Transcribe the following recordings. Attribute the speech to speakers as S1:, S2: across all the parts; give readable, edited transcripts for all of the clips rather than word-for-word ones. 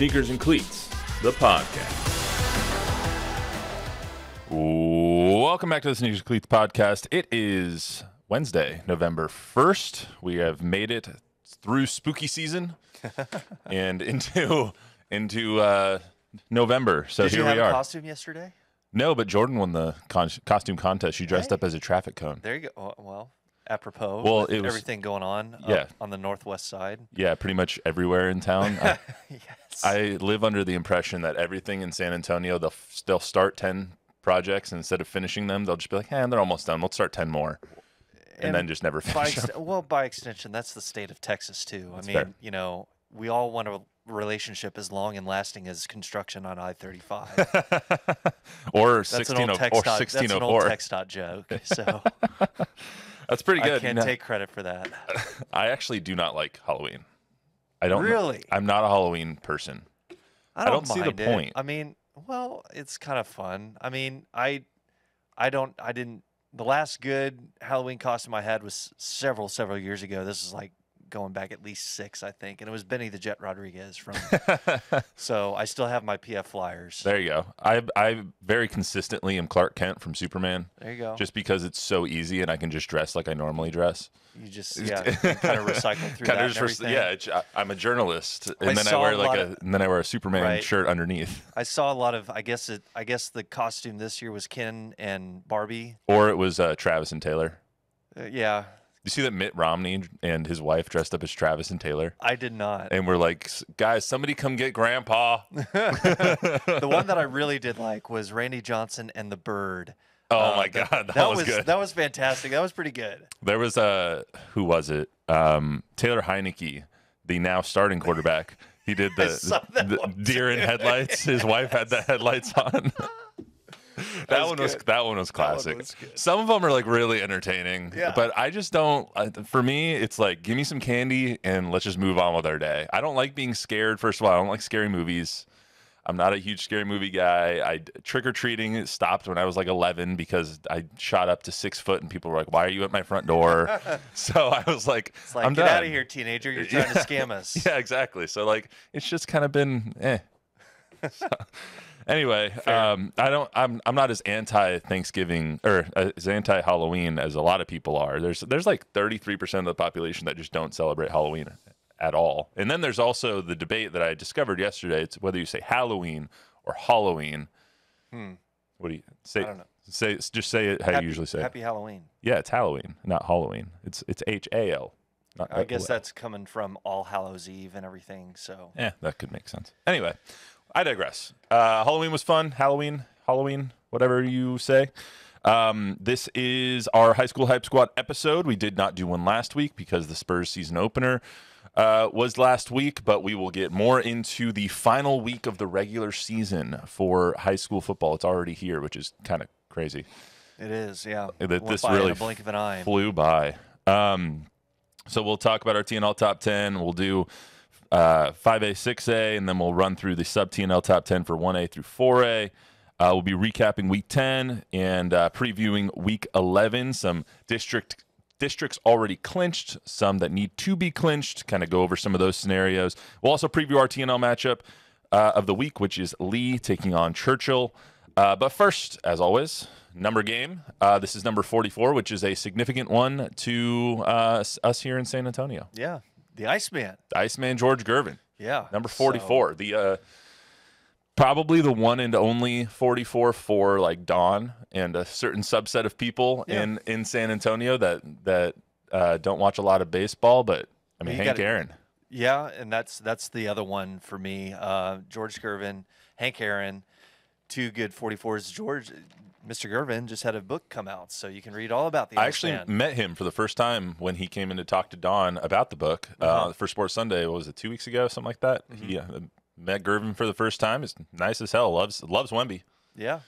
S1: Sneakers and Cleats, the podcast. Welcome back to the Sneakers and Cleats podcast. It is Wednesday, November 1st. We have made it through spooky season and into November. So
S2: Did
S1: here
S2: you have
S1: we
S2: a
S1: are.
S2: costume yesterday?
S1: No, but Jordan won the costume contest. She dressed up as a traffic cone.
S2: There you go. Well, apropos,
S1: Well,
S2: with
S1: it was-
S2: everything going on
S1: Yeah.
S2: on the northwest side.
S1: Yeah, pretty much everywhere in town.
S2: Yes.
S1: I live under the impression that everything in San Antonio, they'll start 10 projects, and instead of finishing them, they'll just be like, hey, they're almost done. Let's start 10 more. And then just never finish them.
S2: By extension, that's the state of Texas, too.
S1: That's
S2: I mean,
S1: fair.
S2: you know, we all want a relationship as long and lasting as construction on I-35.
S1: Or
S2: That's an
S1: 16
S2: old
S1: or
S2: That's an
S1: 1604.
S2: old TxDOT joke. So
S1: That's pretty good.
S2: I can't take credit for that.
S1: I actually do not like Halloween. I don't
S2: Really?
S1: I'm not a Halloween person.
S2: I
S1: don't see the
S2: mind it.
S1: point.
S2: I mean, well, it's kind of fun. I mean, I didn't. The last good Halloween costume I had was several years ago. This is like going back at least 6, I think, and it was Benny the Jet Rodriguez from. So I still have my PF flyers.
S1: There you go. I very consistently am Clark Kent from Superman.
S2: There you go.
S1: Just because it's so easy and I can just dress like I normally dress.
S2: You just kind of recycle through that. And everything.
S1: I'm a journalist, and
S2: I
S1: then I
S2: saw
S1: wear
S2: a
S1: a Superman
S2: Right.
S1: shirt underneath.
S2: I saw a lot of. I guess the costume this year was Ken and Barbie.
S1: Or it was Travis and Taylor.
S2: Yeah,
S1: You see that Mitt Romney and his wife dressed up as Travis and Taylor?
S2: I did not.
S1: And we're like, guys, somebody come get Grandpa.
S2: The one that I really did like was Randy Johnson and the Bird.
S1: Oh my God, that was good.
S2: That was fantastic. That was pretty good.
S1: There was who was it? Taylor Heineke, the now starting quarterback. He did the deer in headlights. His wife had the headlights on. That one was classic.
S2: was good.
S1: Some of them are like really entertaining,
S2: Yeah.
S1: but I just don't. For me, it's like give me some candy and let's just move on with our day. I don't like being scared. First of all, I don't like scary movies. I'm not a huge scary movie guy. Trick-or-treating stopped when I was like 11 because I shot up to 6 foot and people were like, why are you at my front door? So I was like,
S2: It's like,
S1: I'm
S2: get
S1: done.
S2: out of here, teenager. You're trying to scam us.
S1: Yeah, exactly. So like, it's just kind of been So, anyway, I'm not as anti-Thanksgiving or as anti-Halloween as a lot of people are. There's like 33% of the population that just don't celebrate Halloween at all. And then there's also the debate that I discovered yesterday. It's whether you say Halloween or Halloween. What do you say?
S2: I don't know.
S1: Just say it how you usually say it.
S2: Happy Halloween.
S1: Yeah, it's Halloween, not Halloween. It's HAL.
S2: I guess that's coming from All Hallows Eve and everything. So
S1: Yeah, that could make sense. Anyway, I digress. Halloween was fun. Halloween, whatever you say. This is our High School Hype Squad episode. We did not do one last week because the Spurs season opener was last week, but we will get more into the final week of the regular season for high school football. It's already here, which is kind of crazy.
S2: it is. Yeah.
S1: That
S2: Went
S1: this
S2: by in
S1: really
S2: a blink of an eye.
S1: flew by. So we'll talk about our TNL top 10. We'll do 5A, 6A, and then we'll run through the sub TNL top 10 for 1A through 4A. We'll be recapping week 10 and previewing week 11. Some districts already clinched, some that need to be clinched, kind of go over some of those scenarios. We'll also preview our TNL matchup of the week, which is Lee taking on Churchill. But first, as always, number game. This is number 44, which is a significant one to us here in San Antonio.
S2: Yeah. The Iceman.
S1: The Iceman George Gervin,
S2: Yeah.
S1: number 44. The probably the one and only 44 for like Dawn and a certain subset of people in San Antonio that don't watch a lot of baseball. But I mean, Hank Aaron.
S2: Yeah, and that's the other one for me. George Gervin, Hank Aaron, two good 44s. Mr. Gervin just had a book come out, so you can read all about the
S1: I actually
S2: Iceman.
S1: met him for the first time when he came in to talk to Dawn about the book for Sports Sunday. What was it, 2 weeks ago, something like that? He met Gervin for the first time. It's nice as hell. Loves Wemby.
S2: Yeah,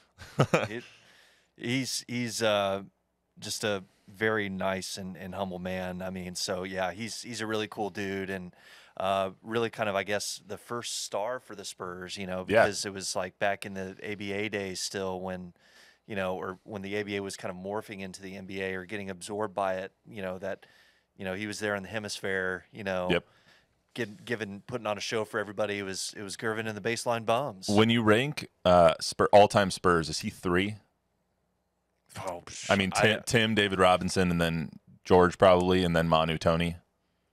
S2: he's just a very nice and humble man. I mean, so yeah, he's a really cool dude and really kind of, I guess, the first star for the Spurs. You know, because it was like back in the ABA days still when. You know, or when the ABA was kind of morphing into the NBA or getting absorbed by it, you know, that, you know, he was there in the hemisphere, you know, putting on a show for everybody. It was Gervin and the Baseline Bums.
S1: When you rank all-time Spurs, is he 3?
S2: Oh,
S1: I mean, Tim, David Robinson, and then George probably, and then Manu, Tony.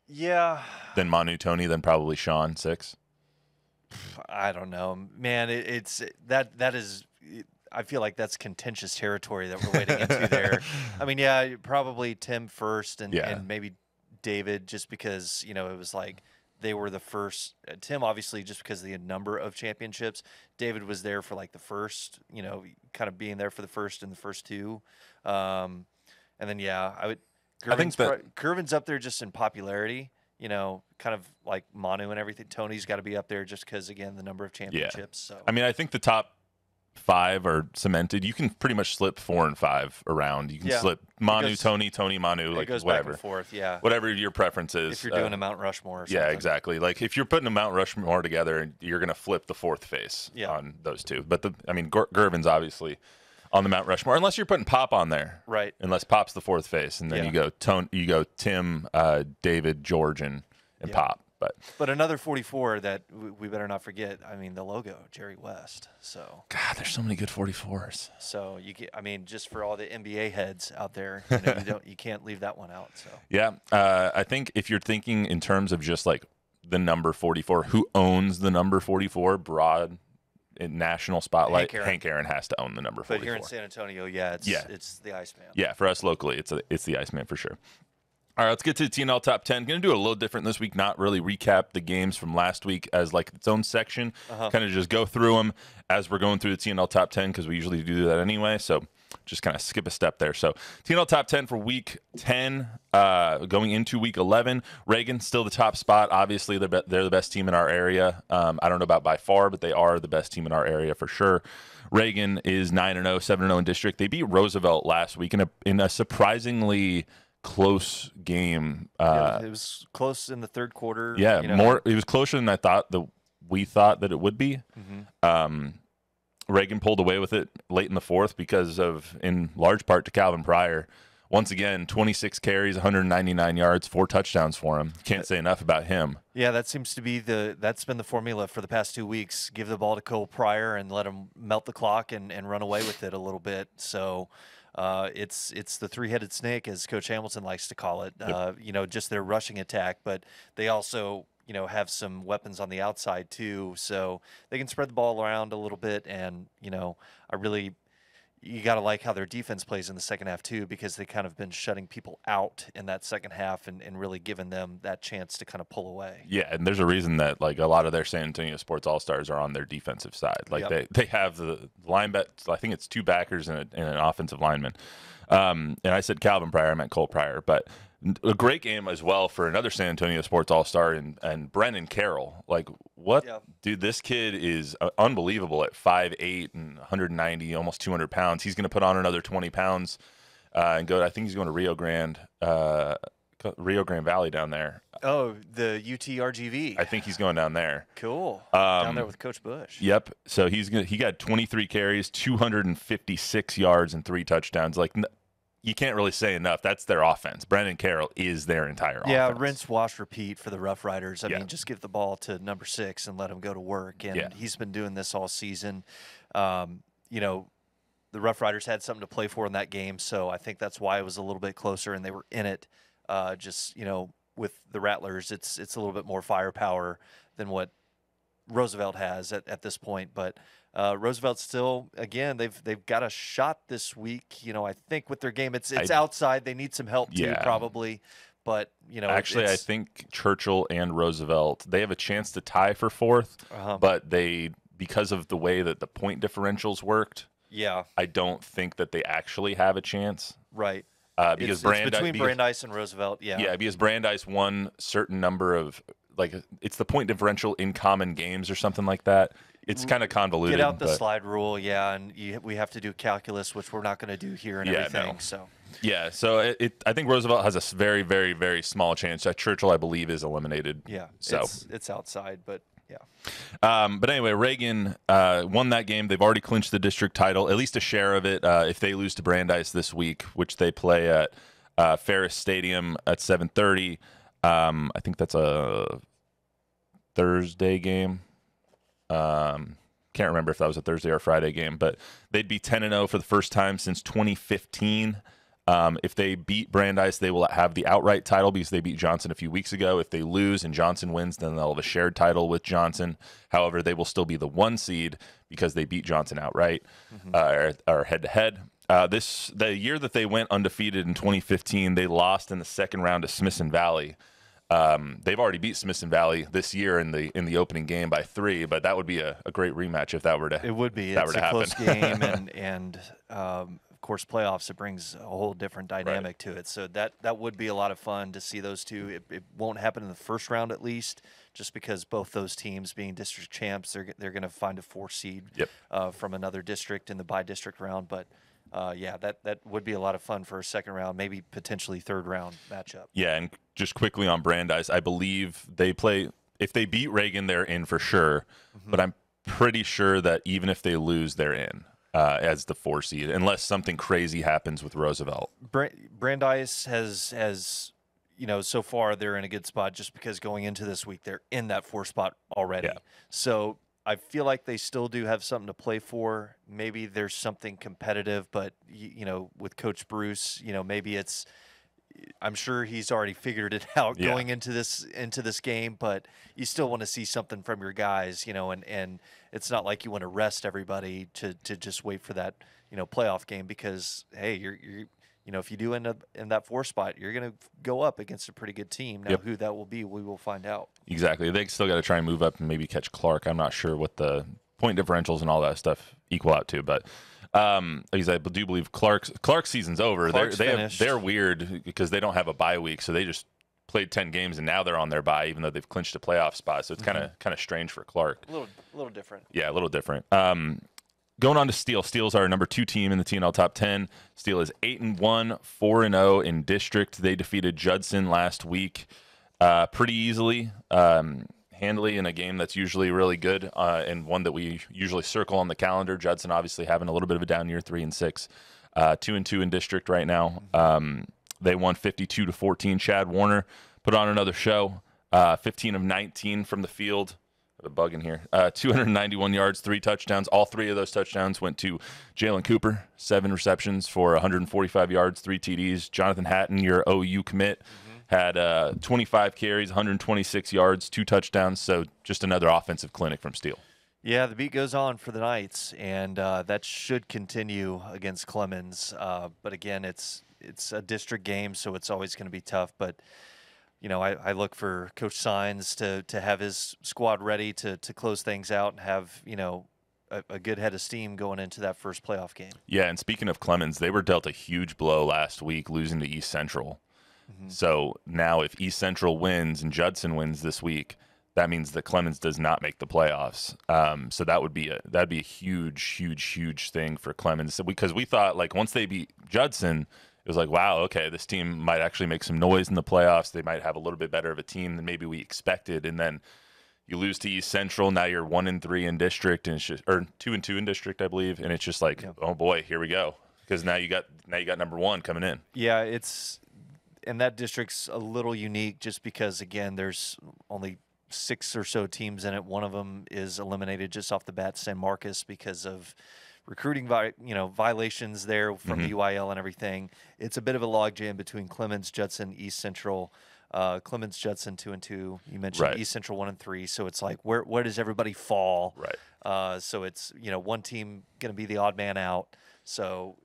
S2: Yeah.
S1: Then Manu, Tony, then probably Sean, 6.
S2: I don't know, man. That is. I feel like that's contentious territory that we're wading into there. I mean, yeah, probably Tim first, and maybe David, just because it was like they were the first. Tim, obviously, just because of the number of championships. David was there for like the first, kind of being there for the first and the first 2, and then I would. I think Gervin's up there just in popularity. Kind of like Manu and everything. Tony's got to be up there just because, again, the number of championships.
S1: Yeah.
S2: So
S1: I mean, I think the top 5 are cemented. You can pretty much slip 4 and 5 around. You can slip Manu, Tony, Manu, like
S2: goes
S1: whatever.
S2: Back and forth, yeah.
S1: Whatever your preference is.
S2: If you're doing a Mount Rushmore or something.
S1: Yeah, exactly. Like if you're putting a Mount Rushmore together, you're going to flip the 4th face on those 2. But Gervin's obviously on the Mount Rushmore, unless you're putting Pop on there.
S2: Right.
S1: Unless Pop's the 4th face, and then you go Tim, David, George, and Pop. But
S2: another 44 that we better not forget. I mean, the logo, Jerry West. So
S1: God, there's so many good 44s.
S2: So just for all the NBA heads out there, you can't leave that one out. So
S1: yeah, I think if you're thinking in terms of just like the number 44, who owns the number 44, broad in national spotlight, Hank Aaron has to own the number 44.
S2: But here in San Antonio, it's the Iceman.
S1: Yeah, for us locally, it's the Iceman for sure. All right, let's get to the TNL Top 10. Going to do a little different this week, not really recap the games from last week as like its own section. Kind of just go through them as we're going through the TNL Top 10 because we usually do that anyway. So just kind of skip a step there. So TNL Top 10 for Week 10 going into Week 11. Reagan, still the top spot. Obviously, they're the best team in our area. I don't know about by far, but they are the best team in our area for sure. Reagan is 9-0, 7-0 in district. They beat Roosevelt last week in a surprisingly close game.
S2: It was close in the third quarter.
S1: Yeah, it was closer than we thought that it would be. Reagan pulled away with it late in the 4th because of, in large part, to Calvin Pryor. Once again, 26 carries, 199 yards, 4 touchdowns for him. Can't say enough about him.
S2: Yeah, that seems to be that's been the formula for the past 2 weeks. Give the ball to Cole Pryor and let him melt the clock and run away with it a little bit. So it's the 3-headed snake, as Coach Hamilton likes to call it. Just their rushing attack, but they also have some weapons on the outside too, so they can spread the ball around a little bit. And you got to like how their defense plays in the second half too, because they kind of been shutting people out in that second half and really giving them that chance to kind of pull away.
S1: Yeah, and there's a reason that like a lot of their San Antonio Sports All-Stars are on their defensive side. Like they have the linebackers, I think it's 2 backers and an offensive lineman. And I said Calvin Pryor, I meant Cole Pryor, but a great game as well for another San Antonio Sports All-Star and Brennan Carroll. Like, what? Yeah. Dude, this kid is unbelievable at 5'8" and 190, almost 200 pounds. He's going to put on another 20 pounds and go. I think he's going to Rio Grande Valley down there.
S2: Oh, the UTRGV.
S1: I think he's going down there.
S2: Cool. Down there with Coach Bush.
S1: Yep. So he got 23 carries, 256 yards, and 3 touchdowns. Like, you can't really say enough. That's their offense. Brendan Carroll is their entire offense.
S2: Yeah, rinse, wash, repeat for the Rough Riders. I mean, just give the ball to number 6 and let him go to work. And he's been doing this all season. The Rough Riders had something to play for in that game, so I think that's why it was a little bit closer and they were in it. With the Rattlers, it's a little bit more firepower than what Roosevelt has at this point. But Roosevelt still, again, they've got a shot this week. I think with their game, it's outside. They need some help too, probably. But
S1: actually, I think Churchill and Roosevelt, they have a chance to tie for 4th, but because of the way that the point differentials worked, I don't think that they actually have a chance.
S2: Right.
S1: Because
S2: it's between Brandeis and Roosevelt,
S1: yeah, because Brandeis won certain number of it's the point differential in common games or something like that. It's kind of convoluted.
S2: Get out the slide rule, and we have to do calculus, which we're not going to do here and everything.
S1: No. So I think Roosevelt has a very, very, very small chance. Churchill, I believe, is eliminated.
S2: Yeah,
S1: so
S2: it's outside, but.
S1: But anyway, Reagan won that game. They've already clinched the district title, at least a share of it. If they lose to Brandeis this week, which they play at Ferris Stadium at 7:30, I think that's a Thursday game. Can't remember if that was a Thursday or Friday game, but they'd be 10-0 for the first time since 2015. If they beat Brandeis, they will have the outright title because they beat Johnson a few weeks ago. If they lose and Johnson wins, then they'll have a shared title with Johnson. However, they will still be the 1 seed because they beat Johnson outright or head-to-head. The year that they went undefeated in 2015, they lost in the second round to Smithson Valley. They've already beat Smithson Valley this year in the opening game by 3, but that would be a great rematch if that were to.
S2: It would be. It's a close game, and of course playoffs. It brings a whole different dynamic to it. So that would be a lot of fun to see those two. It won't happen in the first round at least, just because both those teams being district champs, they're going to find a 4 seed from another district in the by-district round, but. Yeah, that would be a lot of fun for a second round, maybe potentially third round matchup.
S1: Yeah, and just quickly on Brandeis, I believe they play. If they beat Reagan, they're in for sure. But I'm pretty sure that even if they lose, they're in as the 4 seed, unless something crazy happens with Roosevelt.
S2: Brandeis has so far they're in a good spot just because going into this week they're in that 4 spot already. Yeah. So I feel like they still do have something to play for. Maybe there's something competitive, but with Coach Bruce, maybe it's. I'm sure he's already figured it out going into this game, but you still want to see something from your guys, and it's not like you want to rest everybody to just wait for that playoff game because hey, you're if you do end up in that 4 spot, you're going to go up against a pretty good team. Now, who that will be, we will find out.
S1: Exactly. They still got to try and move up and maybe catch Clark. I'm not sure what the point differentials and all that stuff equal out to, but because I do believe Clark's season's over. They're weird because they don't have a bye week, so they just played 10 games and now they're on their bye, even though they've clinched a playoff spot. So it's kind of strange for Clark.
S2: A little different.
S1: Yeah, a little different. Going on to Steele. Steele's our number 2 team in the TNL Top 10. Steele is 8-1, 4-0 in district. They defeated Judson last week pretty easily, handily in a game that's usually really good and one that we usually circle on the calendar. Judson obviously having a little bit of a down year, 3-6, 2-2 in district right now. They won 52-14. Chad Warner put on another show, 15 of 19 from the field. A bug in here. 291 yards, 3 touchdowns. All 3 of those touchdowns went to Jalen Cooper. 7 receptions for 145 yards, 3 TDs. Jonathan Hatton, your OU commit, had 25 carries, 126 yards, 2 touchdowns. So just another offensive clinic from Steele.
S2: Yeah, the beat goes on for the Knights, and that should continue against Clemens. But again, it's a district game, so it's always going to be tough. But I look for Coach Sines to have his squad ready to close things out and have, a good head of steam going into that first playoff game.
S1: Yeah, and speaking of Clemens, they were dealt a huge blow last week losing to East Central. So now if East Central wins and Judson wins this week, that means that Clemens does not make the playoffs. So that'd be a huge thing for Clemens. So because we thought like once they beat Judson, it was like, wow, okay, this team might actually make some noise in the playoffs. They might have a little bit better of a team than maybe we expected. And then you lose to East Central. Now you're 1-3 in district, and it's just, or 2-2 in district, I believe. And it's just like, oh boy, here we go, because now you got number 1 coming in.
S2: Yeah, and that district's a little unique just because again, there's only 6 or so teams in it. One of them is eliminated just off the bat, San Marcos, because of recruiting violations there from UIL and everything. It's a bit of a logjam between Clemens, Judson, East Central. Clemens, Judson 2-2. You mentioned East Central 1-3. So it's like where does everybody fall?
S1: Right.
S2: So it's one team going to be the odd man out. So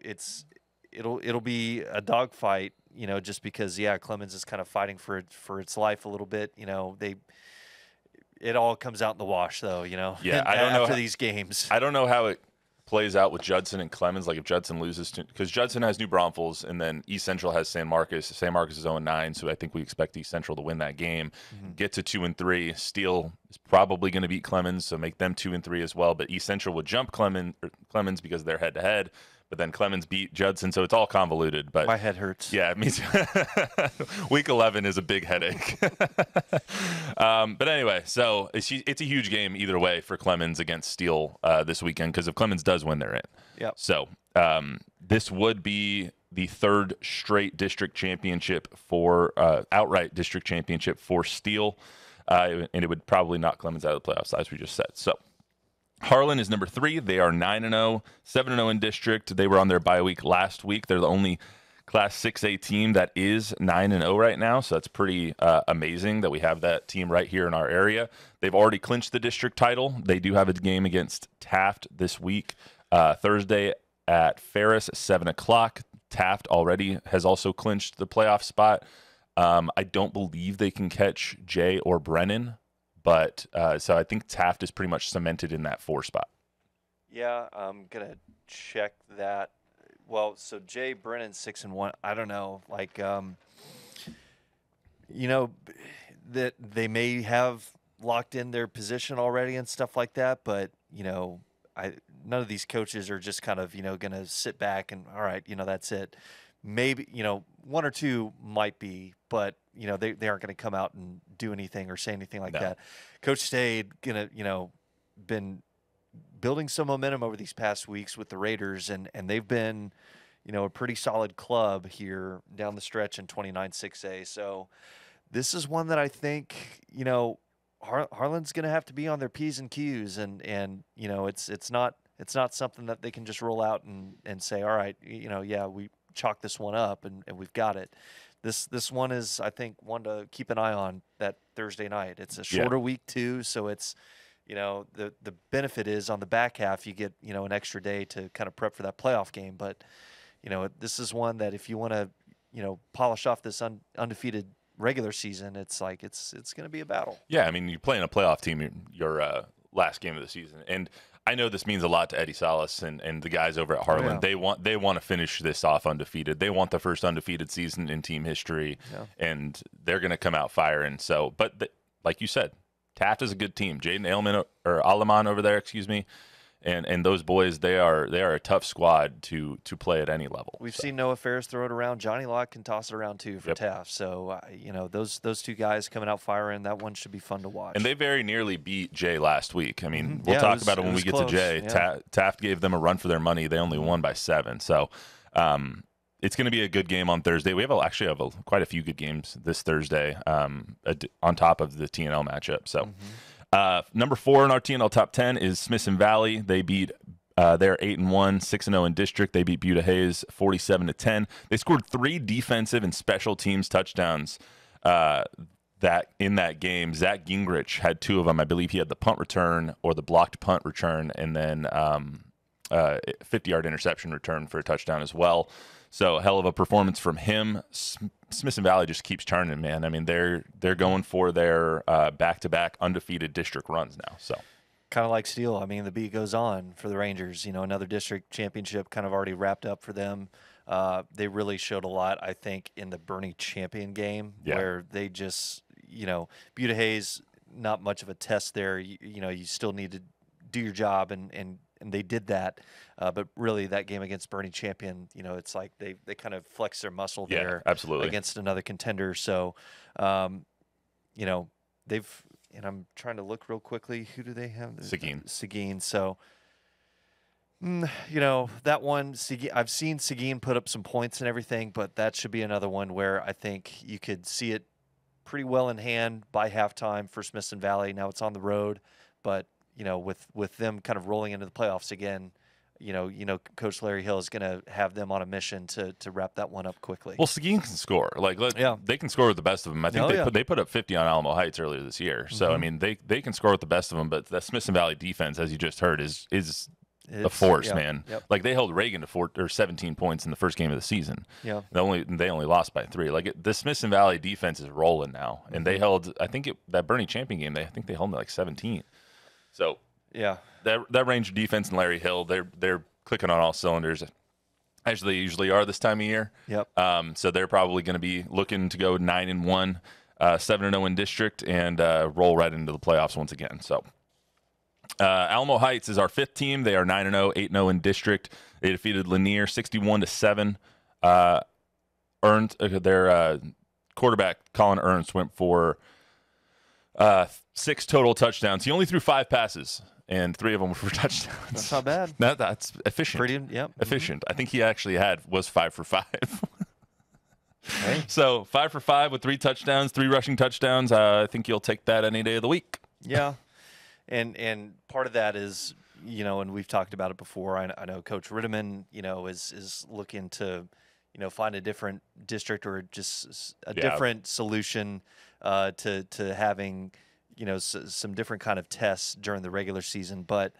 S2: it'll be a dogfight. Just because Clemens is kind of fighting for its life a little bit. It all comes out in the wash though.
S1: Yeah, I don't know
S2: after these games.
S1: I don't know how it plays out with Judson and Clemens. Like if Judson loses, because Judson has New Braunfels, and then East Central has San Marcos. San Marcos is 0-9, so I think we expect East Central to win that game. Get to 2-3. Steele is probably going to beat Clemens, so make them 2-3 as well. But East Central would jump Clemens because they're head-to-head. But then Clemens beat Judson, so it's all convoluted. But
S2: my head hurts.
S1: Yeah, it means Week 11 is a big headache. But anyway, so it's a huge game either way for Clemens against Steele this weekend, because if Clemens does win, they're in.
S2: Yep.
S1: So this would be the 3rd straight district championship for outright district championship for Steele. and it would probably knock Clemens out of the playoffs, as we just said. So Harlan is number 3. They are 9-0, 7-0 in district. They were on their bye week last week. They're the only Class 6A team that is 9-0 right now, so that's pretty amazing that we have that team right here in our area. They've already clinched the district title. They do have a game against Taft this week, Thursday at Ferris at 7 o'clock. Taft already has also clinched the playoff spot. I don't believe they can catch Jay or Brennan, but so I think Taft is pretty much cemented in that 4 spot.
S2: Yeah, I'm going to check that. Well, so Jay Brennan 6-1. I don't know, like, that they may have locked in their position already and stuff like that, but none of these coaches are just kind of going to sit back and all right, that's it. Maybe 1 or 2 might be, but they aren't going to come out and do anything or say anything like that. Coach Stade been building some momentum over these past weeks with the Raiders, and they've been, a pretty solid club here down the stretch in 29-6A. So this is one that I think, Harlan's going to have to be on their P's and Q's, and it's not something that they can just roll out and say, all right, we chalk this one up and we've got it. This one is, I think, one to keep an eye on that Thursday night. It's a shorter week too, so it's the benefit is on the back half you get an extra day to kind of prep for that playoff game. But this is one that if you want to polish off this undefeated regular season, it's like it's going to be a battle.
S1: Yeah, I mean, you're playing a playoff team your last game of the season, and I know this means a lot to Eddie Salas and the guys over at Harlan. They want to finish this off undefeated. They want the first undefeated season in team history, and they're going to come out firing. So, but like you said, Taft is a good team. Jaden Aleman over there, excuse me, and those boys, they are a tough squad to play at any level.
S2: We've seen Noah Ferris throw it around. Johnny Locke can toss it around too for Taft. So those 2 guys coming out firing, that one should be fun to watch.
S1: And they very nearly beat Jay last week. I mean, we'll talk about it when we get to Jay. Yeah. Taft gave them a run for their money. They only won by 7. So it's going to be a good game on Thursday. We have quite a few good games this Thursday on top of the TNL matchup. So. Number 4 in our TNL top 10 is Smithson Valley. They beat they're 8-1, 6-0 in district. They beat Buda Hayes 47-10. They scored 3 defensive and special teams touchdowns that in that game. Zack Gingrich had 2 of them. I believe he had the punt return or the blocked punt return, and then 50-yard interception return for a touchdown as well. So hell of a performance from him. Smithson Valley just keeps turning, man. I mean, they're going for their back-to-back undefeated district runs now. So
S2: kind of like Steele. I mean, the beat goes on for the Rangers. Another district championship kind of already wrapped up for them. They really showed a lot, I think, in the Bernie champion game where they just, Buda Hayes, not much of a test there. You still need to do your job, and they did that. But really, that game against Bernie Champion, it's like they kind of flex their muscle there
S1: absolutely.
S2: Against another contender. So, they've – and I'm trying to look real quickly. Who do they have? Seguin. So, that one, I've seen Seguin put up some points and everything, but that should be another one where I think you could see it pretty well in hand by halftime for Smithson Valley. Now it's on the road, but with them kind of rolling into the playoffs again, Coach Larry Hill is going to have them on a mission to wrap that one up quickly.
S1: Well, Seguin can score. They can score with the best of them. I think they put up 50 on Alamo Heights earlier this year. So I mean, they can score with the best of them. But the Smithson Valley defense, as you just heard, is a force, man.
S2: Yep.
S1: Like they held Reagan to 17 points in the first game of the season.
S2: Yeah,
S1: they only lost by 3. The Smithson Valley defense is rolling now, and they held. I think that Bernie Champion game. I think they held them like 17. So.
S2: Yeah,
S1: that Ranger defense and Larry Hill, they're clicking on all cylinders, as they usually are this time of year.
S2: Yep.
S1: So they're probably going to be looking to go 9-1, 7-0 in district, and roll right into the playoffs once again. So Alamo Heights is our 5th team. They are 9-0, 8-0 in district. They defeated Lanier 61-7. Their quarterback Colin Ernst went for 6 total touchdowns. He only threw 5 passes, and 3 of them were for touchdowns.
S2: That's not bad.
S1: That's efficient.
S2: Pretty, yep.
S1: Efficient. I think he actually was 5 for 5.
S2: Hey.
S1: So 5 for 5 with 3 touchdowns, 3 rushing touchdowns. I think you'll take that any day of the week.
S2: Yeah. And part of that is, and we've talked about it before. I know Coach Ritteman, is looking to, find a different district or just a different solution to having, some different kind of tests during the regular season. But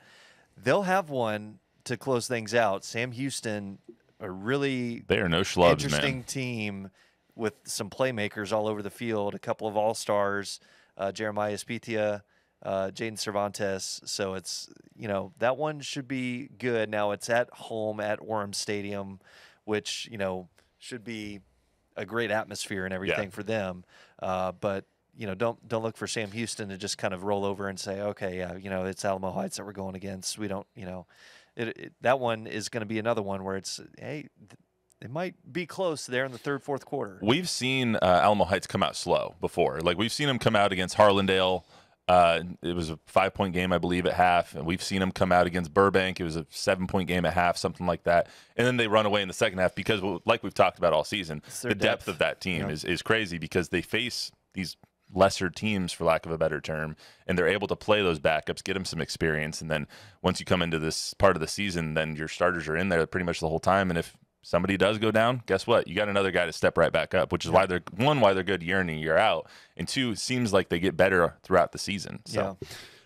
S2: they'll have one to close things out. Sam Houston, a really
S1: they are no schlubs,
S2: interesting
S1: man.
S2: team with some playmakers all over the field, a couple of all-stars, Jeremiah Espitia, Jaden Cervantes. So it's, that one should be good. Now it's at home at Orem Stadium, which, should be a great atmosphere and everything for them. But, don't look for Sam Houston to just kind of roll over and say, okay, it's Alamo Heights that we're going against. We don't, that one is going to be another one where it's, hey, it might be close there in the third, fourth quarter.
S1: We've seen Alamo Heights come out slow before. Like, we've seen them come out against Harlandale. It was a 5-point game, I believe, at half. And we've seen them come out against Burbank. It was a 7-point game at half, something like that. And then they run away in the second half because, like we've talked about all season, the depth of that team is crazy because they face these lesser teams, for lack of a better term, and they're able to play those backups, get them some experience. And then once you come into this part of the season, then your starters are in there pretty much the whole time. And if somebody does go down, guess what? You got another guy to step right back up, which is why they're good year in and year out, and 2, it seems like they get better throughout the season. So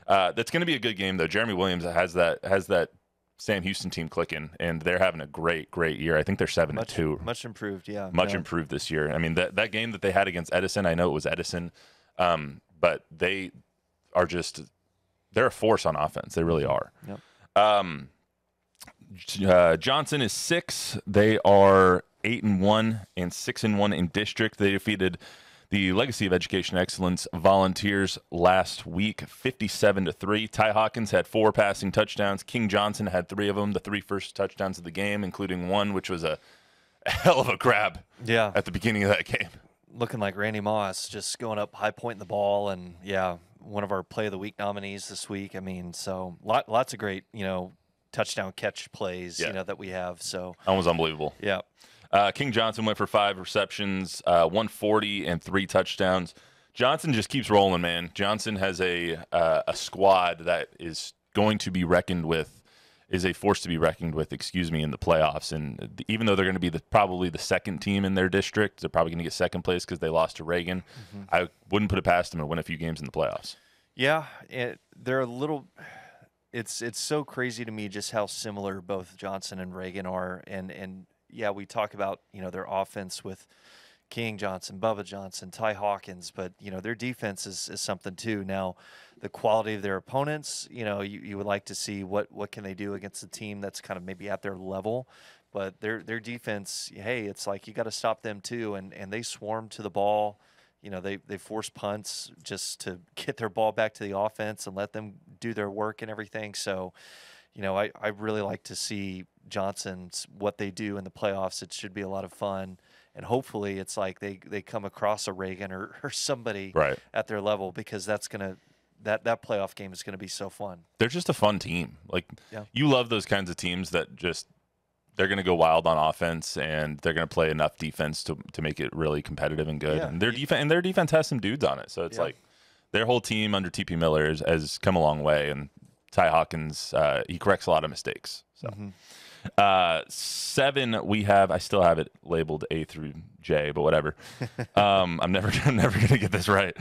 S1: that's going to be a good game, though. Jeremy Williams has that Sam Houston team clicking, and they're having a great year. I think they're 7-2.
S2: Much improved,
S1: Much improved this year. I mean, that game that they had against Edison, I know it was Edison, but they are they're a force on offense. They really are.
S2: Yep.
S1: Johnson is 6. They are 8-1 and 6-1 in district. They defeated the Legacy of Education Excellence Volunteers last week, 57-3. Ty Hawkins had 4 passing touchdowns. King Johnson had 3 of them, the 3 first touchdowns of the game, including one which was a hell of a grab. At the beginning of that game.
S2: Looking like Randy Moss, just going up, high pointing the ball, and one of our Play of the Week nominees this week. I mean, so lots of great, touchdown catch plays, that we have. So
S1: that was unbelievable.
S2: Yeah.
S1: King Johnson went for 5 receptions, 140 and 3 touchdowns. Johnson just keeps rolling, man. Johnson has a squad that is going to be reckoned with, is a force to be reckoned with, in the playoffs. And even though they're going to be probably the second team in their district, they're probably going to get second place because they lost to Reagan. I wouldn't put it past them to win a few games in the playoffs.
S2: Yeah, they're a little. It's so crazy to me just how similar both Johnson and Reagan are, and we talk about their offense with King Johnson, Bubba Johnson, Ty Hawkins, but their defense is something too. Now, the quality of their opponents, you would like to see what can they do against a team that's kind of maybe at their level, but their defense, hey, it's like you got to stop them too, and they swarm to the ball. They force punts just to get their ball back to the offense and let them do their work and everything. So, I really like to see Johnson's what they do in the playoffs. It should be a lot of fun. And hopefully it's like they come across a Reagan or somebody at their level, because that's going to that playoff game is going to be so fun.
S1: They're just a fun team. Like, you love those kinds of teams that just they're going to go wild on offense and they're going to play enough defense to make it really competitive and good. And their defense has some dudes on it. So it's like their whole team under TP Miller has come a long way, and Ty Hawkins, he corrects a lot of mistakes. So 7 we have, I still have it labeled A through J, but whatever. I'm never going to get this right.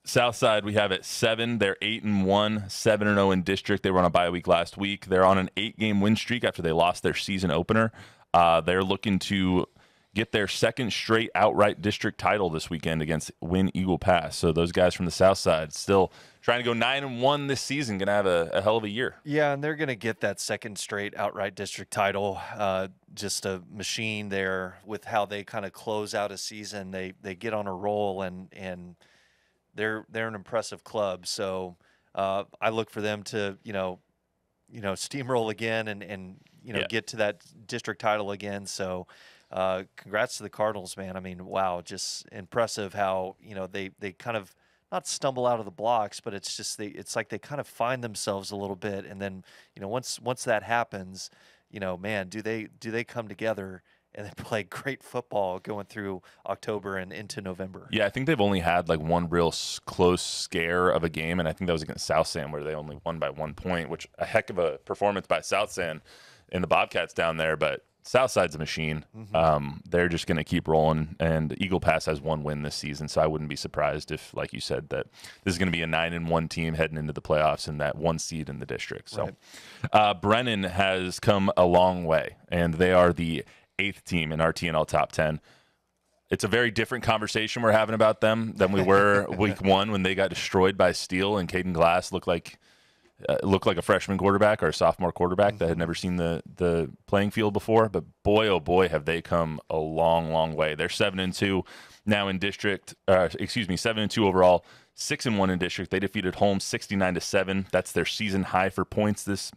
S1: Southside, we have at 7. They're 8-1, 7-0 in district. They were on a bye week last week. They're on an 8-game win streak after they lost their season opener. They're looking to get their second straight outright district title this weekend against Win Eagle Pass. So those guys from the Southside still trying to go 9-1 this season, going to have a hell of a year. Yeah,
S2: and they're going to get that second straight outright district title. Just a machine there with how they kind of close out a season. They get on a roll, and they're an impressive club. So I look for them to steamroll again and get to that district title again. So congrats to the Cardinals, man. I mean, wow, just impressive how they kind of not stumble out of the blocks, but it's just it's like they kind of find themselves a little bit, and then once that happens, man, do they come together and then play great football going through October and into November.
S1: Yeah, I think they've only had like one real close scare of a game, and I think that was against South San where they only won by 1 point, which a heck of a performance by South San and the Bobcats down there. But Southside's a machine. They're just going to keep rolling, and Eagle Pass has 1 win this season, so I wouldn't be surprised if, like you said, that this is going to be a 9-1 team heading into the playoffs and that 1 seed in the district. So Brennan has come a long way, and they are the 8th team in our TNL top 10. It's a very different conversation we're having about them than we were week 1 when they got destroyed by Steele and Caden Glass looked like a freshman quarterback or a sophomore quarterback that had never seen the playing field before. But boy, oh boy, have they come a long, long way. They're 7-2 now in district. 7-2 overall, 6-1 in district. They defeated Holmes 69-7. That's their season high for points this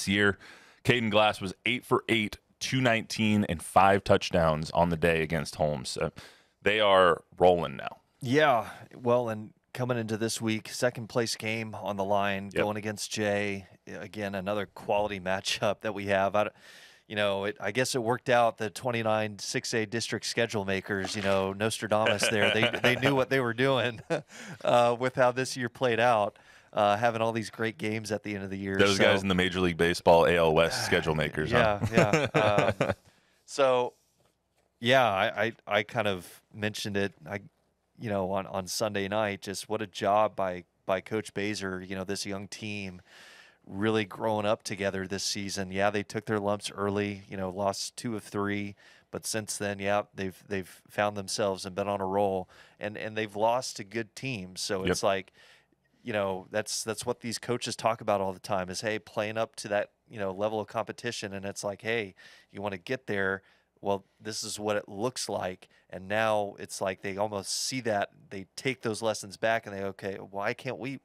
S1: year. Caden Glass was 8 for 8, 219 and 5 touchdowns on the day against Holmes. They are rolling now.
S2: Yeah, well, and coming into this week, second place game on the line, going against Jay. Again, another quality matchup that we have. I guess it worked out. The 29 6A district schedule makers, Nostradamus there, they knew what they were doing with how this year played out, having all these great games at the end of the year.
S1: Those guys in the Major League Baseball AL West schedule makers.
S2: Yeah. I kind of mentioned it. On Sunday night, just what a job by Coach Baser, this young team really growing up together this season. Yeah, they took their lumps early, lost 2 of 3, but since then, they've found themselves and been on a roll, and they've lost to good teams. So it's like, that's what these coaches talk about all the time is, hey, playing up to that, level of competition. And it's like, hey, you want to get there. Well, this is what it looks like. And now it's like they almost see that, they take those lessons back and okay, why can't we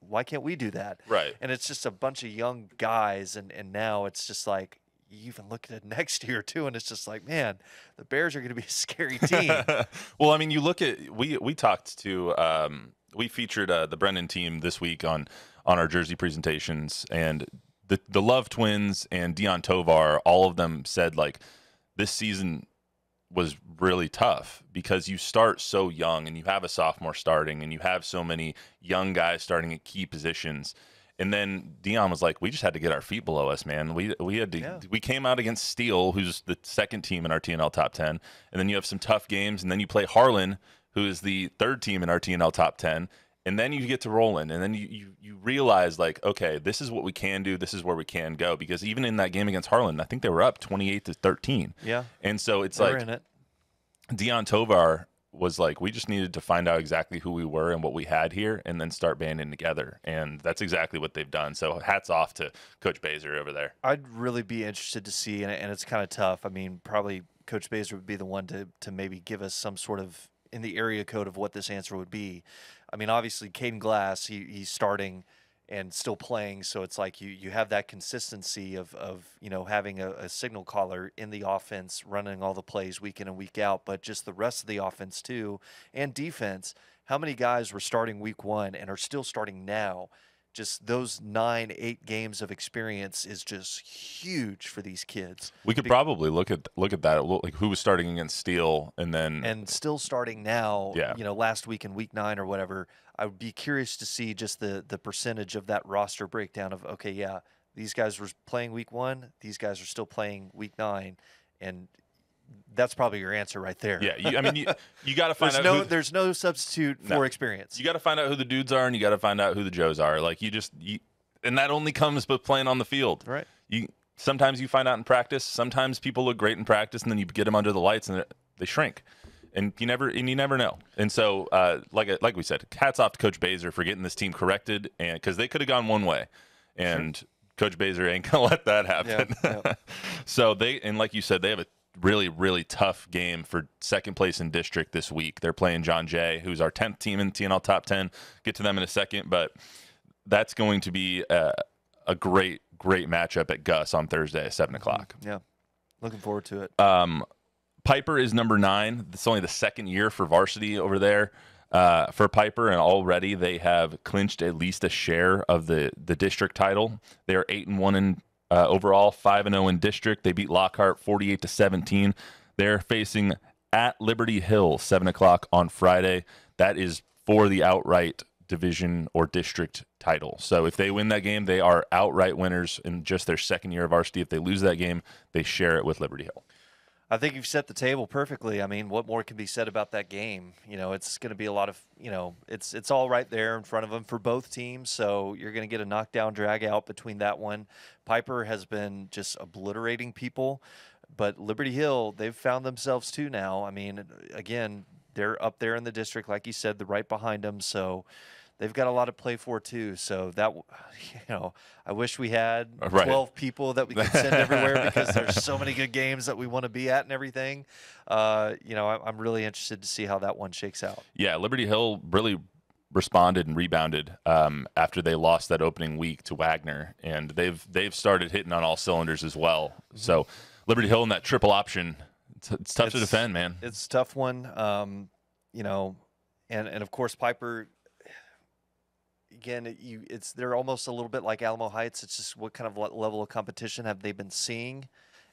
S2: do that?
S1: Right.
S2: And it's just a bunch of young guys. And now it's just like, you even look at it next year too, and it's just like, man, the Bears are going to be a scary team.
S1: Well, I mean, you look at, we talked to, we featured the Brennan team this week on our jersey presentations, and the Love twins and Dion Tovar, all of them said like this season was really tough because you start so young and you have a sophomore starting and you have so many young guys starting at key positions. And then Dion was like, we just had to get our feet below us, man. We had to, we came out against Steele, who's the 2nd team in our TNL top 10. And then you have some tough games. And then you play Harlan, who is the 3rd team in our TNL top 10. And then you get to rolling. And then you realize like, okay, this is what we can do. This is where we can go. Because even in that game against Harlan, I think they were up 28-13.
S2: Yeah.
S1: And so it's
S2: They're
S1: like
S2: in it.
S1: Dion Tovar was like, we just needed to find out exactly who we were and what we had here and then start banding together. And that's exactly what they've done. So hats off to Coach Baser over there.
S2: I'd really be interested to see, and it's kind of tough. I mean, probably Coach Baser would be the one to maybe give us some sort of, in the area code of what this answer would be. I mean, obviously, Caden Glass, he's starting and still playing, so it's like you have that consistency of having a signal caller in the offense running all the plays week in and week out, but just the rest of the offense too, and defense. How many guys were starting week 1 and are still starting now? Just those 9-8 games of experience is just huge for these kids.
S1: We could probably look at that, like who was starting against Steele and
S2: still starting now.
S1: Yeah.
S2: Last week in week 9 or whatever. I would be curious to see just the percentage of that roster breakdown of, okay, yeah, these guys were playing week 1, these guys are still playing week 9, and that's probably your answer right there.
S1: Yeah, you got to find out.
S2: There's no substitute for experience.
S1: You got to find out who the dudes are, and you got to find out who the Joes are. Like and that only comes with playing on the field.
S2: Right.
S1: Sometimes you find out in practice. Sometimes people look great in practice, and then you get them under the lights, and they shrink. And you never know. And so, like we said, hats off to Coach Baser for getting this team corrected, and because they could have gone one way, and Coach Baser ain't gonna let that happen.
S2: Yeah.
S1: So like you said, they have a really, really tough game for 2nd place in district this week. They're playing John Jay, who's our 10th team in TNL top 10. Get to them in a second, but that's going to be a great matchup at Gus on Thursday at 7:00.
S2: Yeah, looking forward to it.
S1: Piper is number 9. It's only the 2nd year for varsity over there for Piper, and already they have clinched at least a share of the district title. They are 8-1 in overall, 5-0 in district. They beat Lockhart 48-17. They're facing at Liberty Hill, 7 o'clock on Friday. That is for the outright division or district title. So if they win that game, they are outright winners in just their second year of varsity. If they lose that game, they share it with Liberty Hill.
S2: I think you've set the table perfectly. I mean, what more can be said about that game? It's going to be a lot of, it's all right there in front of them for both teams. So you're going to get a knockdown drag out between that one. Piper has been just obliterating people, but Liberty Hill, they've found themselves too now. I mean, again, they're up there in the district, like you said, they're right behind them. So they've got a lot to play for too. So that, I wish we had 12 people that we could send everywhere because there's so many good games that we want to be at and everything. I'm really interested to see how that one shakes out. Yeah,
S1: Liberty Hill really responded and rebounded after they lost that opening week to Wagner, and they've started hitting on all cylinders as well. Mm-hmm. So Liberty Hill in that triple option, it's tough to defend, man.
S2: It's a tough one, and of course Piper. Again, they're almost a little bit like Alamo Heights. It's just what kind of level of competition have they been seeing,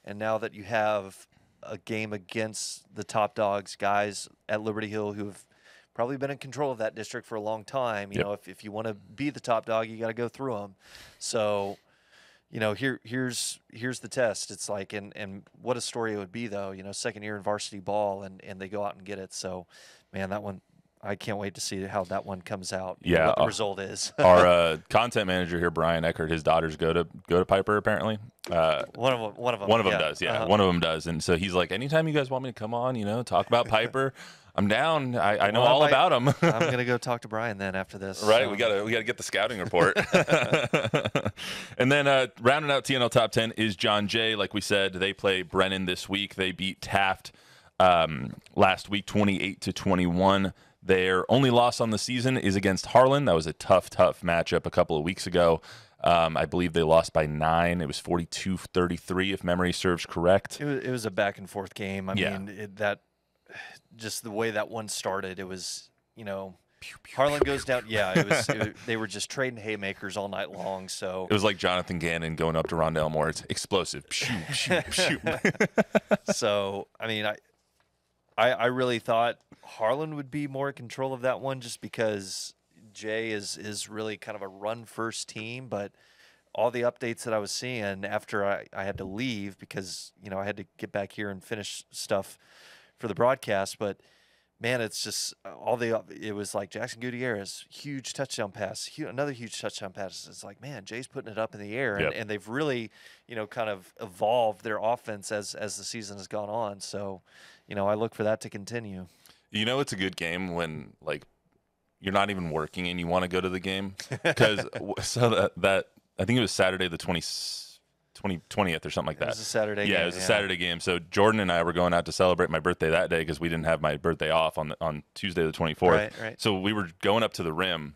S2: and now that you have a game against the top dogs, guys at Liberty Hill who have probably been in control of that district for a long time. If you want to be the top dog, you got to go through them. So, here's the test. It's like, and what a story it would be though. Second year in varsity ball, and they go out and get it. So, man, that one. I can't wait to see how that one comes out. What the result is.
S1: Our content manager here, Brian Eckert, his daughters go to Piper apparently.
S2: One of them
S1: does. Yeah, one of them does. And so he's like, anytime you guys want me to come on, talk about Piper, I'm down. I know all about them.
S2: I'm gonna go talk to Brian then after this.
S1: Right, so. we gotta get the scouting report. And then rounding out TNL Top 10 is John Jay. Like we said, they play Brennan this week. They beat Taft last week, 28-21. Their only loss on the season is against Harlan. That was a tough matchup a couple of weeks ago. I believe they lost by 9. It was 42-33, if memory serves correct.
S2: It was a back and forth game. I mean, just the way that one started, it was, Harlan goes down. Yeah, they were just trading haymakers all night long. So
S1: it was like Jonathan Gannon going up to Rondell Moore. It's explosive. Shoot.
S2: So, I mean, I really thought Harlan would be more in control of that one just because Jay is really kind of a run-first team. But all the updates that I was seeing after I had to leave because, I had to get back here and finish stuff for the broadcast. But, man, it's just it was like Jackson Gutierrez, huge touchdown pass, another huge touchdown pass. It's like, man, Jay's putting it up in the air. And they've really, kind of evolved their offense as the season has gone on. So, I look for that to continue.
S1: It's a good game when, like, you're not even working and you want to go to the game. Because that I think it was Saturday the 20th or something like that.
S2: It was a Saturday game.
S1: Yeah, it was a Saturday game. So Jordan and I were going out to celebrate my birthday that day because we didn't have my birthday off on Tuesday the 24th.
S2: Right.
S1: So we were going up to the rim,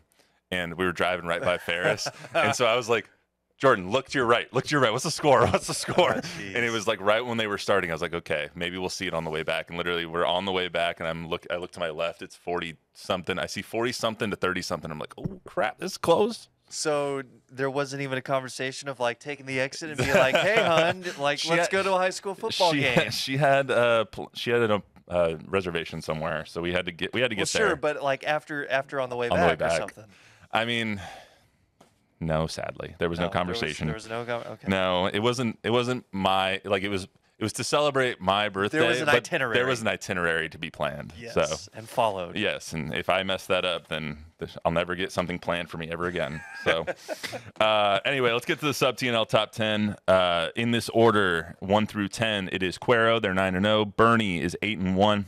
S1: and we were driving right by Ferris. And so I was like, Jordan, look to your right. What's the score?
S2: Oh,
S1: and it was like right when they were starting, I was like, okay, maybe we'll see it on the way back. And literally we're on the way back, and I look to my left, it's 40-something. I see 40-something to 30-something. I'm like, oh, crap, this is close.
S2: So there wasn't even a conversation of like taking the exit and being like, hey, hon, let's go to a high school football game.
S1: She had a reservation somewhere, so we had to get there.
S2: Sure, but like after on the way back or something.
S1: I mean, no, sadly, there was no conversation.
S2: There was no okay.
S1: No, it wasn't my it was to celebrate my birthday.
S2: There was an itinerary.
S1: There was an itinerary to be planned.
S2: Yes,
S1: so,
S2: and followed.
S1: Yes, and if I mess that up, then I'll never get something planned for me ever again. So, anyway, let's get to the Sub TNL Top 10. In this order, 1 through 10, it is Cuero. They're 9-0. Bernie is 8-1.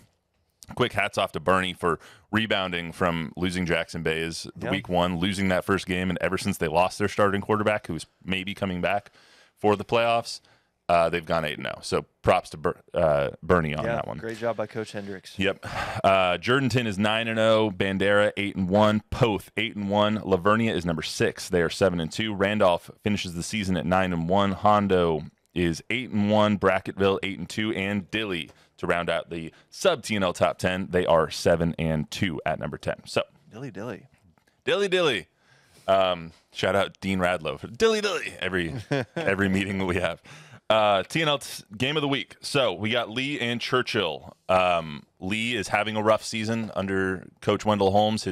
S1: Quick hats off to Bernie for rebounding from losing Jackson Bayes week 1, losing that first game, and ever since they lost their starting quarterback, who's maybe coming back for the playoffs, they've gone 8-0. So props to Bernie on that one.
S2: Great job by Coach Hendricks.
S1: Yep. Jordanton is 9-0. Bandera 8-1. Poth 8-1. Lavernia is number 6. They are 7-2. Randolph finishes the season at 9-1. Hondo is 8-1. Bracketville 8-2, and Dilley to round out the Sub TNL Top 10. They are 7-2 at number 10. So
S2: Dilly.
S1: Shout out Dean Radlow for Dilly every meeting that we have. TNL game of the week. So we got Lee and Churchill. Lee is having a rough season under Coach Wendell Holmes.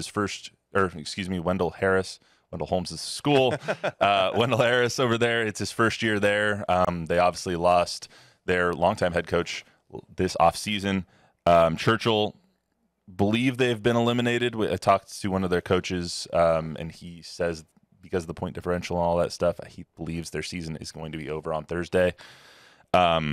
S1: Wendell Harris. Wendell Holmes' school. Wendell Harris over there. It's his first year there. They obviously lost their longtime head coach this offseason. Churchill believe they've been eliminated. I talked to one of their coaches, and he says because of the point differential and all that stuff, he believes their season is going to be over on Thursday. But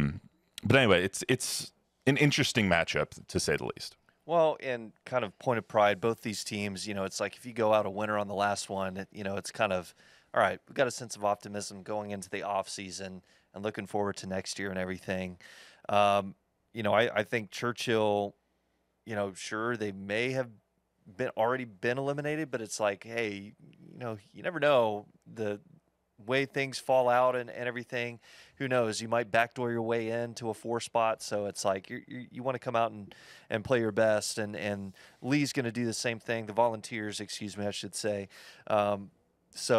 S1: anyway, it's an interesting matchup, to say the least.
S2: Well, and kind of point of pride, both these teams, it's like if you go out a winner on the last one, it's kind of, all right, we've got a sense of optimism going into the off season and looking forward to next year and everything. I think Churchill, sure, they may have already been eliminated, but it's like, hey, you never know the way things fall out and everything. Who knows? You might backdoor your way into a 4 spot. So it's like you want to come out and play your best. And Lee's going to do the same thing. The Volunteers, I should say. It's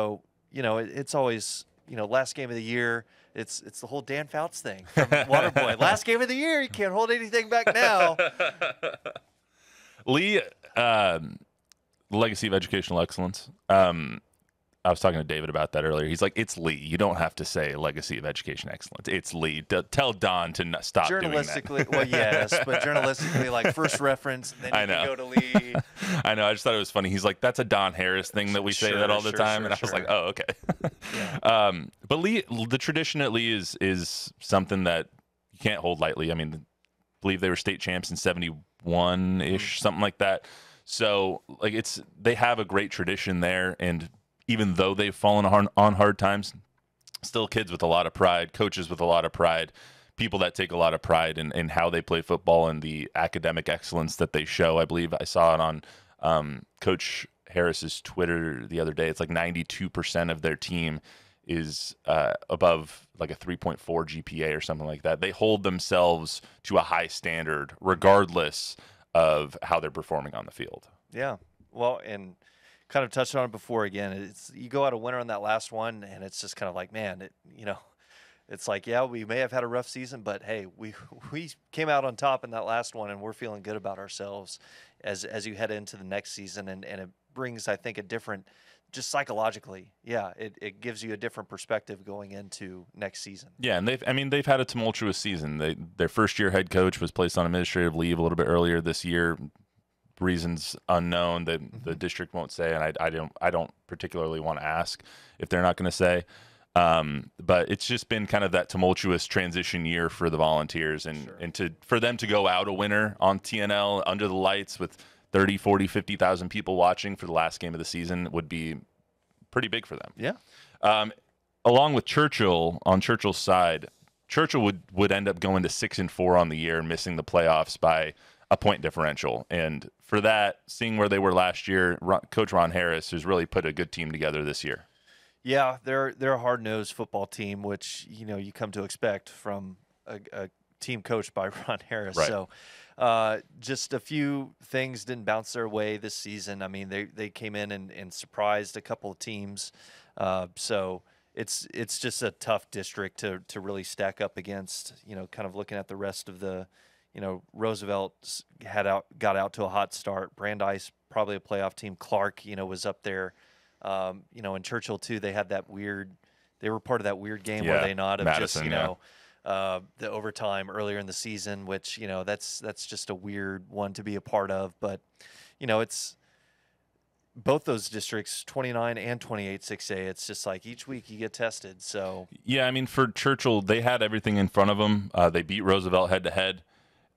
S2: always, last game of the year. It's the whole Dan Fouts thing from Waterboy. Last game of the year, you can't hold anything back now.
S1: Lee, legacy of educational excellence. I was talking to David about that earlier. He's like, it's Lee. You don't have to say legacy of education excellence. It's Lee. Tell Don to stop doing that.
S2: Journalistically, well, yes, but journalistically, like first reference, then you can go to Lee.
S1: I know. I just thought it was funny. He's like, that's a Don Harris thing that we say that all the time. And I was like, oh, okay.
S2: Yeah.
S1: But Lee, the tradition at Lee is something that you can't hold lightly. I mean, I believe they were state champs in 71-ish, something like that. So like they have a great tradition there, and even though they've fallen on hard times, still kids with a lot of pride, coaches with a lot of pride, people that take a lot of pride in how they play football and the academic excellence that they show. I believe I saw it on Coach Harris's Twitter the other day. It's like 92% of their team is above like a 3.4 GPA or something like that. They hold themselves to a high standard regardless of how they're performing on the field.
S2: Yeah. Well, and kind of touched on it before again. It's you go out a winner on that last one, and it's just kind of like, man, it's like, yeah, we may have had a rough season, but hey, we came out on top in that last one, and we're feeling good about ourselves as you head into the next season, and it brings, I think, a different, just psychologically, yeah, it gives you a different perspective going into next season.
S1: Yeah, and they've had a tumultuous season. Their first year head coach was placed on administrative leave a little bit earlier this year. Reasons unknown that the district won't say, and I don't particularly want to ask if they're not going to say. But it's just been kind of that tumultuous transition year for the Volunteers, and for them to go out a winner on TNL under the lights with 30, 40, 50,000 people watching for the last game of the season would be pretty big for them.
S2: Yeah.
S1: Along with Churchill, on Churchill's side, Churchill would end up going to 6-4 on the year and missing the playoffs by a point differential. And for that, seeing where they were last year, Coach Ron Harris has really put a good team together this year.
S2: Yeah, they're a hard-nosed football team, which you come to expect from a team coached by Ron Harris.
S1: Right.
S2: So just a few things didn't bounce their way this season. I mean, they came in and surprised a couple of teams. So it's just a tough district to really stack up against. Kind of looking at the rest of the. Roosevelt got out to a hot start. Brandeis, probably a playoff team. Clark, was up there. And Churchill too. They had that weird. They were part of that weird game, were they not? Of
S1: Madison,
S2: just the overtime earlier in the season, which that's just a weird one to be a part of. But it's both those districts, 29 and 28 6A. It's just like each week you get tested. So
S1: yeah, I mean, for Churchill, they had everything in front of them. They beat Roosevelt head to head.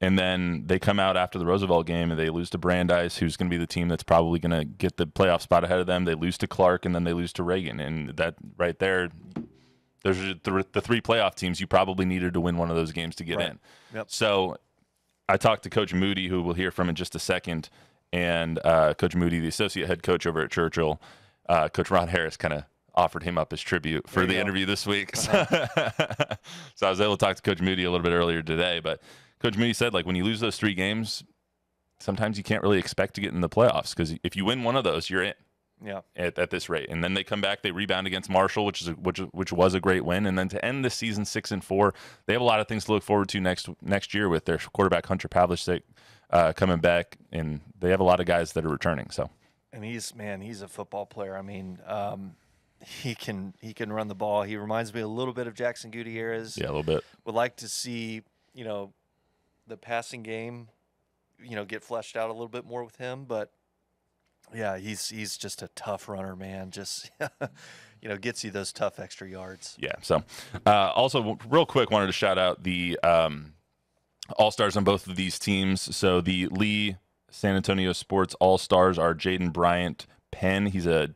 S1: And then they come out after the Roosevelt game and they lose to Brandeis, who's going to be the team that's probably going to get the playoff spot ahead of them. They lose to Clark, and then they lose to Reagan. And that right there, those are the 3 playoff teams you probably needed to win one of those games to get in.
S2: Yep.
S1: So I talked to Coach Moody, who we'll hear from in just a second, and Coach Moody, the associate head coach over at Churchill. Coach Ron Harris kind of offered him up as tribute for the interview this week. Uh-huh. So I was able to talk to Coach Moody a little bit earlier today, but Coach Moody said, like, when you lose those 3 games, sometimes you can't really expect to get in the playoffs because if you win one of those, you're in.
S2: Yeah.
S1: at this rate. And then they come back, they rebound against Marshall, which was a great win. And then to end the season 6-4, they have a lot of things to look forward to next year with their quarterback Hunter Pavlicek coming back, and they have a lot of guys that are returning. So,
S2: and he's a football player. I mean, he can run the ball. He reminds me a little bit of Jackson Gutierrez.
S1: Yeah, a little bit.
S2: Would like to see, the passing game, get fleshed out a little bit more with him. But yeah, he's just a tough runner, man. Just gets you those tough extra yards.
S1: Yeah. So, also real quick, wanted to shout out the All-Stars on both of these teams. So the Lee San Antonio Sports All-Stars are Jaden Bryant Penn. He's a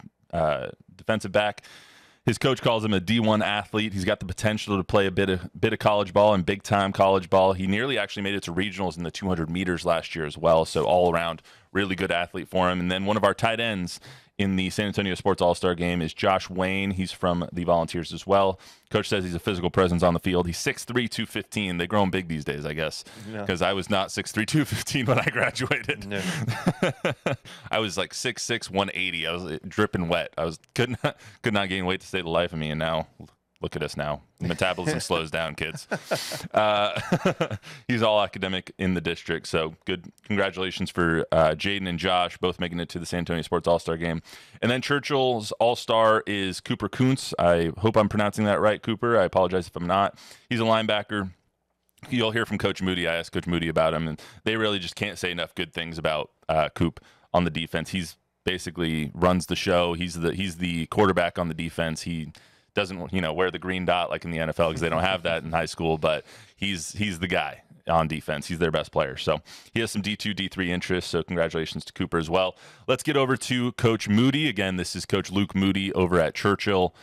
S1: defensive back. His coach calls him a D1 athlete. He's got the potential to play a bit of college ball and big-time college ball. He nearly actually made it to regionals in the 200 meters last year as well. So all around, really good athlete for him. And then one of our tight ends in the San Antonio Sports All-Star game is Josh Wayne. He's from the Volunteers as well. Coach says he's a physical presence on the field. He's 6'3", 215. They grow him big these days, I guess, because I was not 6'3", 215 when I graduated. No. I was like 6'6", 180. I was dripping wet. Could not gain weight to save the life of me, and now look at us now. Metabolism slows down, kids. He's all academic in the district, so good. Congratulations for Jaden and Josh, both making it to the San Antonio Sports All-Star game. And then Churchill's All-Star is Cooper Kuntz. I hope I'm pronouncing that right, Cooper. I apologize if I'm not. He's a linebacker. You'll hear from Coach Moody. I asked Coach Moody about him, and they really just can't say enough good things about Coop on the defense. He's basically runs the show. He's the quarterback on the defense. He doesn't wear the green dot like in the NFL because they don't have that in high school, but he's the guy on defense. He's their best player. So he has some D2, D3 interests, so congratulations to Cooper as well. Let's get over to Coach Moody. Again, this is Coach Luke Moody over at Churchill.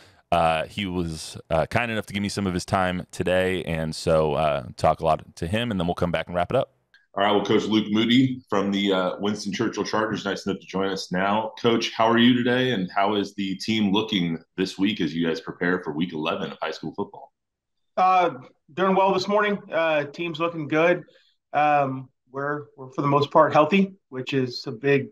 S1: He was kind enough to give me some of his time today, and so talk a lot to him, and then we'll come back and wrap it up.
S3: All right, well, Coach Luke Moody from the Winston Churchill Chargers, nice enough to join us now. Coach, how are you today, and how is the team looking this week as you guys prepare for Week 11 of high school football?
S4: Doing well this morning. Team's looking good. We're for the most part healthy, which is a big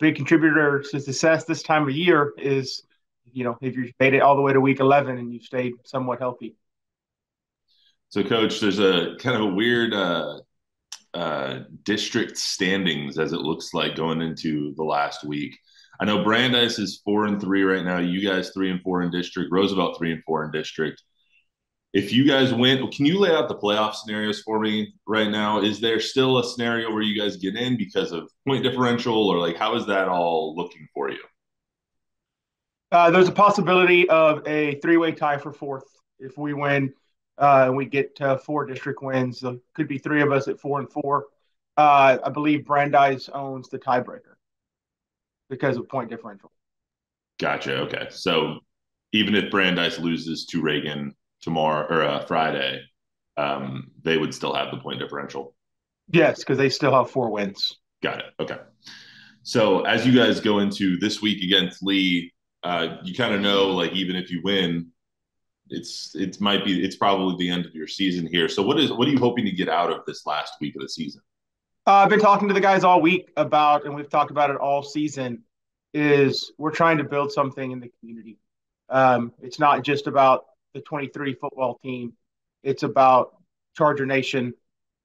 S4: contributor to success this time of year. Is if you made it all the way to Week 11 and you stayed somewhat healthy.
S3: So, Coach, there's a kind of a weird district standings as it looks like going into the last week. I know Brandeis is 4-3 right now. You guys 3-4 in district. Roosevelt 3-4 in district. If you guys win, can you lay out the playoff scenarios for me right now? Is there still a scenario where you guys get in because of point differential, or how is that all looking for you?
S4: There's a possibility of a three-way tie for fourth if we win. And we get 4 district wins. There could be 3 of us at 4-4. I believe Brandeis owns the tiebreaker because of point differential.
S3: Gotcha. Okay. So even if Brandeis loses to Reagan tomorrow or Friday, they would still have the point differential.
S4: Yes, because they still have 4 wins.
S3: Got it. Okay. So as you guys go into this week against Lee, you kind of know, even if you win, it's probably the end of your season here. So what are you hoping to get out of this last week of the season?
S4: I've been talking to the guys all week about, and we've talked about it all season, is we're trying to build something in the community. It's not just about the 23 football team. It's about Charger Nation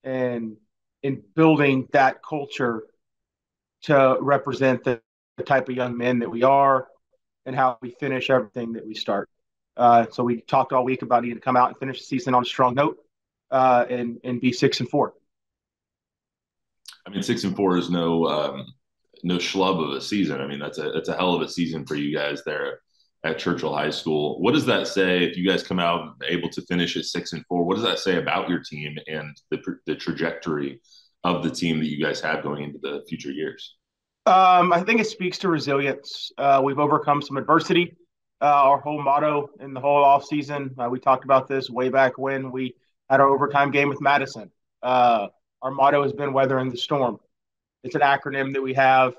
S4: and in building that culture to represent the type of young men that we are and how we finish everything that we start. So we talked all week about needing to come out and finish the season on a strong note and be 6-4.
S3: I mean, 6-4 is no schlub of a season. I mean, that's a hell of a season for you guys there at Churchill High School. What does that say if you guys come out able to finish at 6-4? What does that say about your team and the trajectory of the team that you guys have going into the future years?
S4: I think it speaks to resilience. We've overcome some adversity. Our whole motto in the whole offseason, we talked about this way back when we had our overtime game with Madison. Our motto has been weathering the storm. It's an acronym that we have.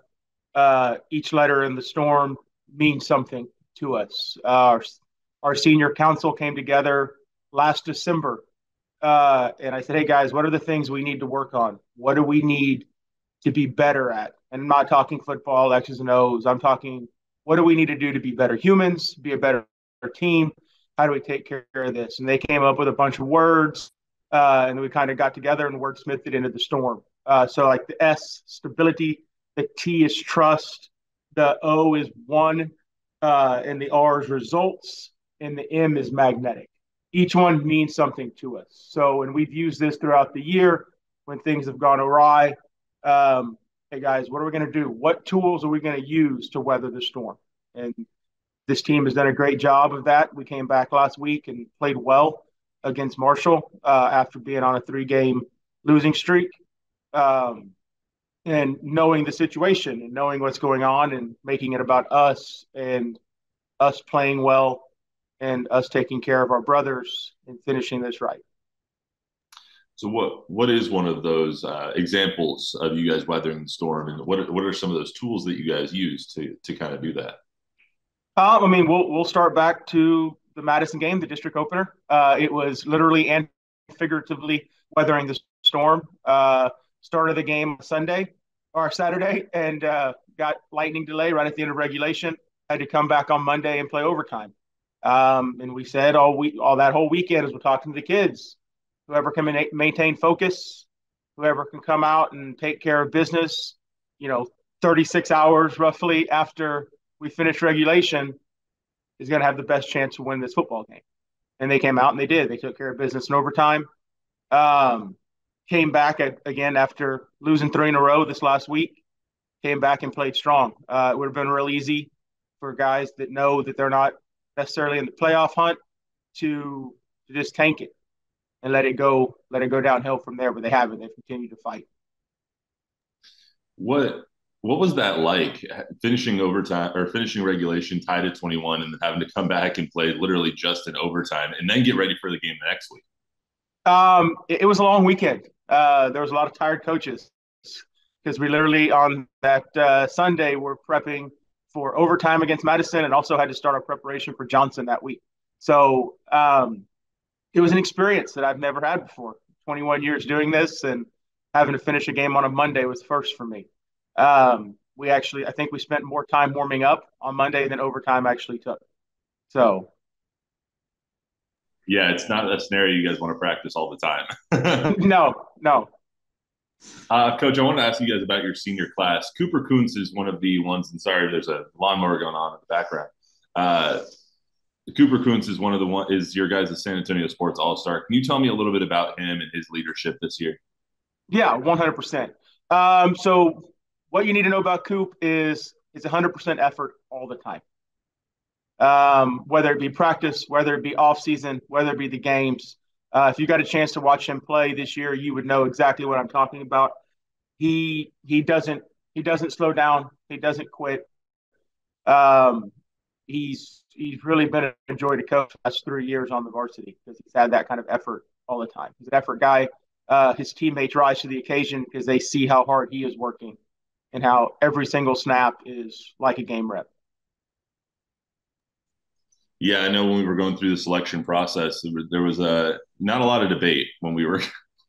S4: Each letter in the storm means something to us. Our senior council came together last December, and I said, hey, guys, what are the things we need to work on? What do we need to be better at? And I'm not talking football, X's and O's. I'm talking what do we need to do to be better humans, be a better team? How do we take care of this? And they came up with a bunch of words, and we kind of got together and wordsmithed it into the storm. So like the S, stability, the T is trust, the O is one, and the R is results, and the M is magnetic. Each one means something to us. So, and we've used this throughout the year when things have gone awry. Hey guys, what are we going to do? What tools are we going to use to weather the storm? And this team has done a great job of that. We came back last week and played well against Marshall after being on a 3-game losing streak. And knowing the situation and knowing what's going on and making it about us and us playing well and us taking care of our brothers and finishing this right.
S3: So what is one of those examples of you guys weathering the storm, and what are some of those tools that you guys use to kind of do that?
S4: I mean, we'll start back to the Madison game, the district opener. It was literally and figuratively weathering the storm. Started the game Sunday or Saturday and got lightning delay right at the end of regulation. Had to come back on Monday and play overtime. And we said all that whole weekend as we're talking to the kids, whoever can maintain focus, whoever can come out and take care of business, 36 hours roughly after we finish regulation is going to have the best chance to win this football game. And they came out and they did. They took care of business in overtime. Came back again after losing 3 in a row this last week. Came back and played strong. It would have been real easy for guys that know that they're not necessarily in the playoff hunt to just tank it and let it go downhill from there. But they haven't. They've continued to fight.
S3: What was that like, finishing overtime or finishing regulation tied at 21 and then having to come back and play literally just in overtime and then get ready for the game the next week?
S4: It was a long weekend. There was a lot of tired coaches because we literally on that Sunday were prepping for overtime against Madison and also had to start our preparation for Johnson that week. So it was an experience that I've never had before. 21 years doing this and having to finish a game on a Monday was first for me. I think we spent more time warming up on Monday than overtime actually took. So.
S3: Yeah, it's not a scenario you guys want to practice all the time.
S4: No.
S3: Coach, I want to ask you guys about your senior class. Cooper Kuntz is one of the ones, and sorry, there's a lawnmower going on in the background. Cooper Kuntz is is your guys' San Antonio Sports All-Star. Can you tell me a little bit about him and his leadership this year?
S4: Yeah, 100%. So what you need to know about Coop is it's 100% effort all the time. Whether it be practice, whether it be off season, whether it be the games. If you got a chance to watch him play this year, you would know exactly what I'm talking about. He doesn't slow down. He doesn't quit. He's really been a joy to coach the last 3 years on the varsity because he's had that kind of effort all the time. He's an effort guy. His teammates rise to the occasion because they see how hard he is working and how every single snap is like a game rep.
S3: Yeah, I know when we were going through the selection process, there was not a lot of debate when we were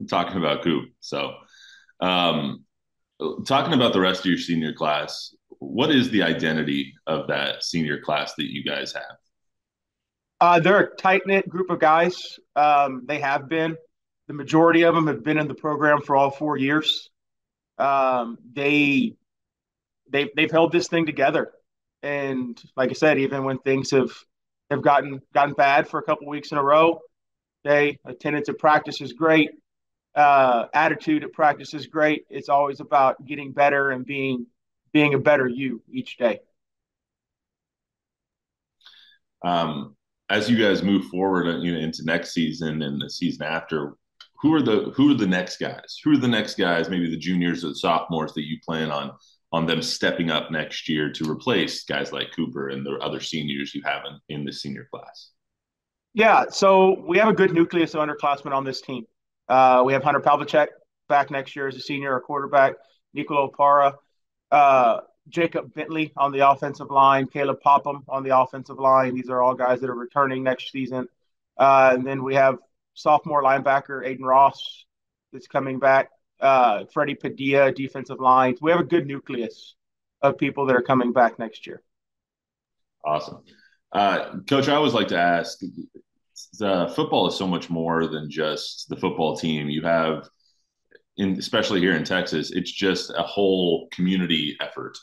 S3: talking about Coop. So talking about the rest of your senior class, what is the identity of that senior class that you guys have?
S4: They're a tight-knit group of guys. They have been. The majority of them have been in the program for all 4 years. They've held this thing together. And like I said, even when things have gotten bad for a couple weeks in a row, attendance at practice is great. Attitude at practice is great. It's always about getting better and being a better you each day.
S3: As you guys move forward, into next season and the season after, who are the next guys? Who are the next guys? Maybe the juniors or the sophomores that you plan on them stepping up next year to replace guys like Cooper and the other seniors you have in the senior class?
S4: Yeah, so we have a good nucleus of underclassmen on this team. We have Hunter Pavlicek back next year as a senior, a quarterback, Nicolo Para, Jacob Bentley on the offensive line, Caleb Popham on the offensive line. These are all guys that are returning next season. And then we have sophomore linebacker Aiden Ross that's coming back. Freddie Padilla, defensive line. We have a good nucleus of people that are coming back next year.
S3: Awesome. Coach, I always like to ask, football is so much more than just the football team. You have, especially here in Texas, it's just a whole community effort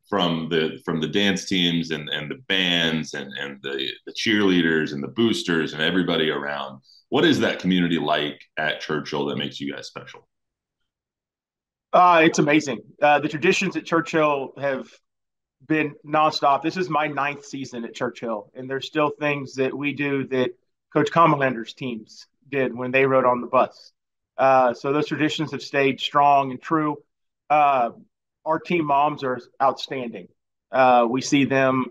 S3: from the dance teams and the bands and the cheerleaders and the boosters and everybody around. What is that community like at Churchill that makes you guys special?
S4: It's amazing. The traditions at Churchill have been nonstop. This is my 9th season at Churchill, and there's still things that we do that Coach Commelander's teams did when they rode on the bus. So those traditions have stayed strong and true. Our team moms are outstanding. We see them.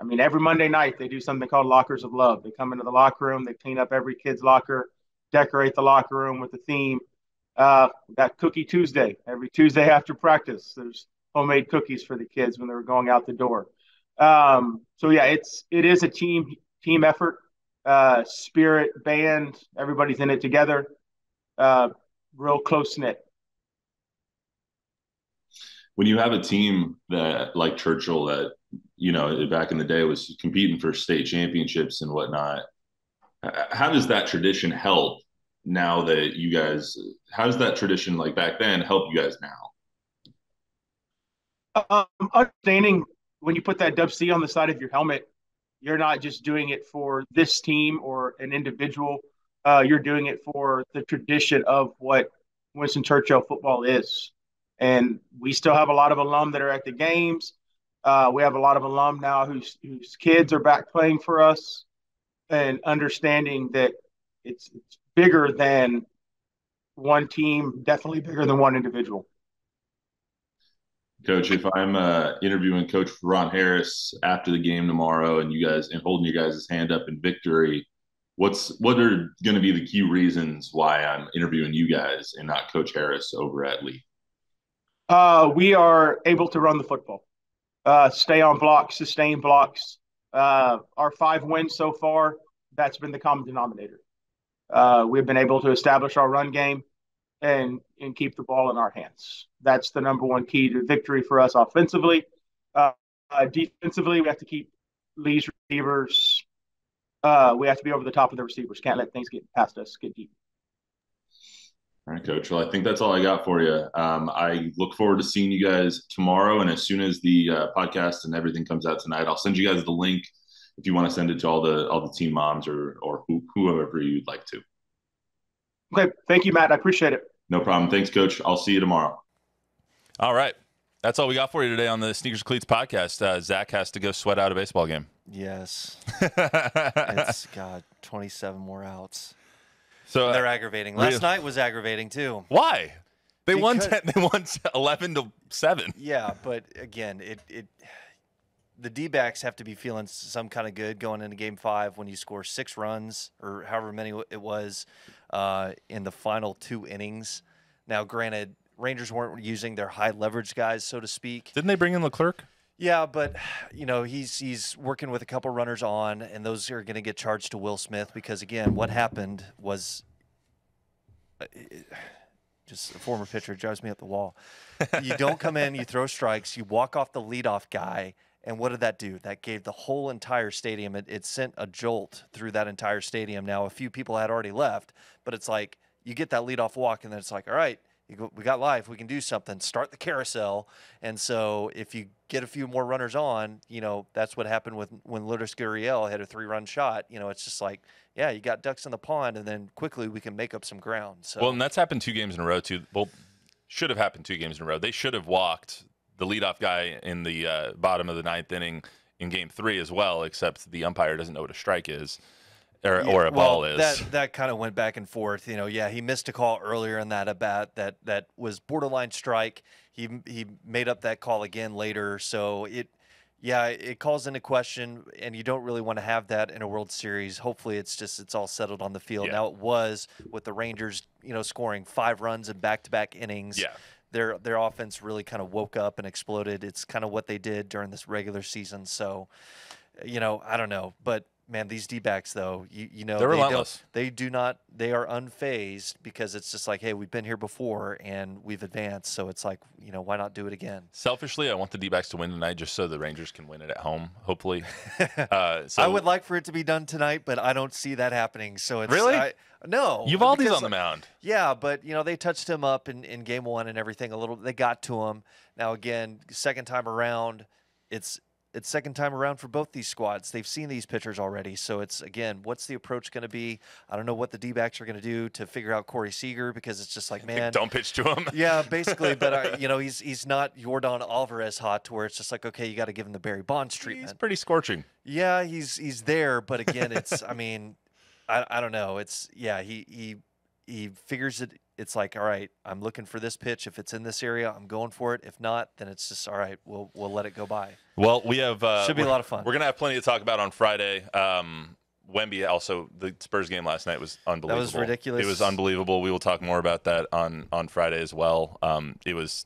S4: I mean, every Monday night they do something called Lockers of Love. They come into the locker room, they clean up every kid's locker, decorate the locker room with a theme. We got Cookie Tuesday every Tuesday after practice. There's homemade cookies for the kids when they were going out the door. So yeah, it is a team effort, spirit, band. Everybody's in it together. Real close knit.
S3: When you have a team that like Churchill that back in the day was competing for state championships and whatnot, how does that tradition help now that you guys? How does that tradition like back then help you guys
S4: now? Understanding when you put that WC on the side of your helmet, you're not just doing it for this team or an individual. You're doing it for the tradition of what Winston Churchill football is. And we still have a lot of alum that are at the games. We have a lot of alum now whose kids are back playing for us, and understanding that it's bigger than one team, definitely bigger than one individual.
S3: Coach, if I'm interviewing Coach Ron Harris after the game tomorrow, and holding you guys' hand up in victory, what are going to be the key reasons why I'm interviewing you guys and not Coach Harris over at Lee?
S4: We are able to run the football, stay on blocks, sustain blocks. Our 5 wins so far, that's been the common denominator. We've been able to establish our run game and keep the ball in our hands. That's the number one key to victory for us offensively. Defensively, we have to keep Lee's receivers. We have to be over the top of the receivers. Can't let things get past us, get deep.
S3: All right, Coach. Well, I think that's all I got for you. I look forward to seeing you guys tomorrow. And as soon as the podcast and everything comes out tonight, I'll send you guys the link if you want to send it to all the team moms or whoever you'd like to.
S4: Okay. Thank you, Matt. I appreciate it.
S3: No problem. Thanks, Coach. I'll see you tomorrow.
S1: All right. That's all we got for you today on the Sneakers Cleats podcast. Zach has to go sweat out a baseball game.
S2: Yes. It's got 27 more outs. So they're aggravating. Last night was aggravating too.
S1: Why? They won 11-7.
S2: Yeah, but again, the D-backs have to be feeling some kind of good going into Game 5 when you score 6 runs or however many it was in the final 2 innings. Now, granted, Rangers weren't using their high leverage guys, so to speak.
S1: Didn't they bring in Leclerc?
S2: Yeah, but he's working with a couple runners on, and those are going to get charged to Will Smith because again, what happened was just a former pitcher drives me up the wall. You don't come in, you throw strikes, you walk off the leadoff guy, and what did that do? That gave the whole entire stadium. It sent a jolt through that entire stadium. Now a few people had already left, but it's like you get that leadoff walk, and then it's like, all right. We got life. We can do something. Start the carousel. And so if you get a few more runners on, that's what happened when Lourdes Gurriel had a 3-run shot. It's just like, yeah, you got ducks in the pond, and then quickly we can make up some ground. So.
S1: Well, and that's happened 2 games in a row, too. Well, should have happened 2 games in a row. They should have walked the leadoff guy in the bottom of the 9th inning in Game 3 as well, except the umpire doesn't know what a strike is. Or a ball is.
S2: That kind of went back and forth. He missed a call earlier in that at-bat that was borderline strike. He made up that call again later. So it calls into question, and you don't really want to have that in a World Series. Hopefully it's all settled on the field. Yeah. Now it was with the Rangers, scoring 5 runs in back-to-back innings.
S1: Yeah.
S2: Their offense really kind of woke up and exploded. It's kind of what they did during this regular season. So, I don't know, but man, these D-backs though, you know,
S1: they're relentless.
S2: They are unfazed because it's just like, hey, we've been here before and we've advanced, so it's like, you know, why not do it again?
S1: Selfishly, I want the D-backs to win tonight just so the Rangers can win it at home, hopefully.
S2: I would like for it to be done tonight, but I don't see that happening. So it's
S1: really.
S2: No,
S1: Uvalde's on the mound.
S2: Yeah, but you know they touched him up in game 1 and everything a little. They got to him. Now again, second time around, it's second time around for both these squads. They've seen these pitchers already, so it's again, what's the approach going to be? I don't know what the D-backs are going to do to figure out Corey Seager because it's just like, man,
S1: don't pitch to him.
S2: Yeah, basically, but you know he's not Yordan Alvarez hot to where it's just like, okay, you got to give him the Barry Bonds treatment.
S1: He's pretty scorching.
S2: Yeah, he's there, but again, it's I mean. I don't know. It's he figures it. It's like, all right, I'm looking for this pitch. If it's in this area, I'm going for it. If not, then it's just all right. We'll let it go by.
S1: Well, we have
S2: should be a lot of fun.
S1: We're gonna have plenty to talk about on Friday. Wemby also, the Spurs game last night was unbelievable.
S2: That was ridiculous.
S1: It was unbelievable. We will talk more about that on Friday as well. It was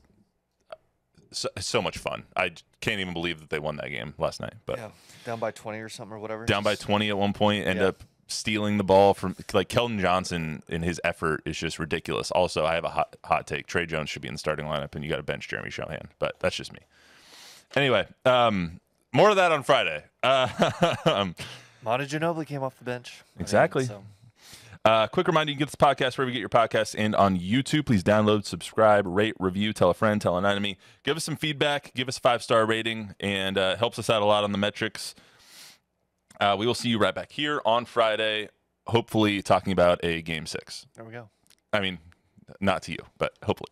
S1: so much fun. I can't even believe that they won that game last night. But
S2: yeah, down by 20 or something or whatever.
S1: Down by 20 at one point. End up stealing the ball from like Keldon Johnson in his effort is just ridiculous. Also, I have a hot take. Trey Jones should be in the starting lineup, and you got to bench Jeremy Shohan. But that's just me. Anyway, more of that on Friday.
S2: Manu Ginobili came off the bench.
S1: Exactly. Quick reminder, you can get this podcast wherever you get your podcasts and on YouTube. Please download, subscribe, rate, review, tell a friend, tell an enemy. Give us some feedback. Give us a 5-star rating, and helps us out a lot on the metrics. We will see you right back here on Friday, hopefully talking about a Game 6.
S2: There we go.
S1: I mean, not to you, but hopefully.